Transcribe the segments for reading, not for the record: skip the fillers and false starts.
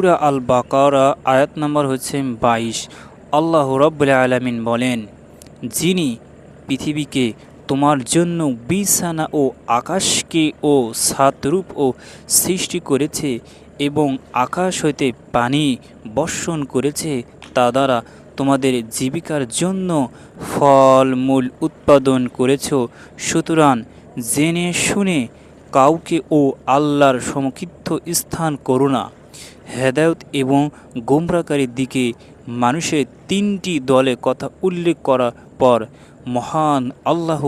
সূরা আল বাকারা আয়াত নম্বর হচ্ছে 22। আল্লাহ রাব্বুল আলামিন বলেন, যিনি পৃথিবীকে তোমার জন্য বিছানা ও আকাশকে ও ছাদরূপ ও সৃষ্টি করেছে এবং আকাশ হইতে পানি বর্ষণ করেছে, তা দ্বারা তোমাদের জীবিকার জন্য ফলমূল উৎপাদন করেছ। সুতরাং জেনে শুনে কাউকে ও আল্লাহর সমকৃত স্থান করো না। হেদায়েত এবং গোমরাহকারীর দিকে মানুষের তিনটি দলে কথা উল্লেখ করার পর মহান আল্লাহ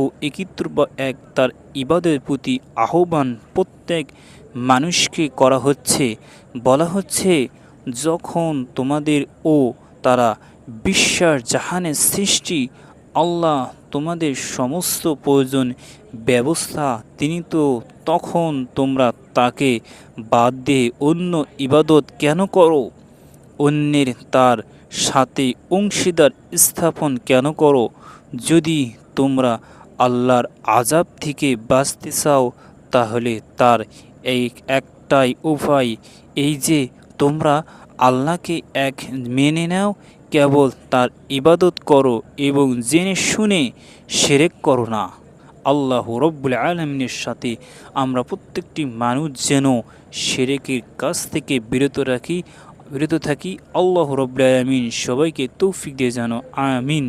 এক তার ইবাদের প্রতি আহ্বান প্রত্যেক মানুষকে করা হচ্ছে। বলা হচ্ছে, যখন তোমাদের ও তারা বিশ্বাস জাহানের সৃষ্টি আল্লাহ তোমাদের সমস্ত প্রয়োজন ব্যবস্থা তিনি, তো তখন তোমরা তাকে বাদ দিয়ে অন্য ইবাদত কেন করো? অন্যের তার সাথে অংশীদার স্থাপন কেন করো? যদি তোমরা আল্লাহর আযাব থেকে বাঁচতে চাও, তাহলে তার এই একটাই উপায়, এই যে তোমরা আল্লাহকে এক মেনে নাও, কেবল তার ইবাদত করো এবং জেনে শুনে শিরক করো না। আল্লাহ রব্বুল আলামিনের সাথে আমরা প্রত্যেকটি মানুষ যেন শিরকের কাছ থেকে বিরত থাকি। আল্লাহ রব্বুল আলামিন সবাইকে তৌফিক দিয়ে যেন আমিন।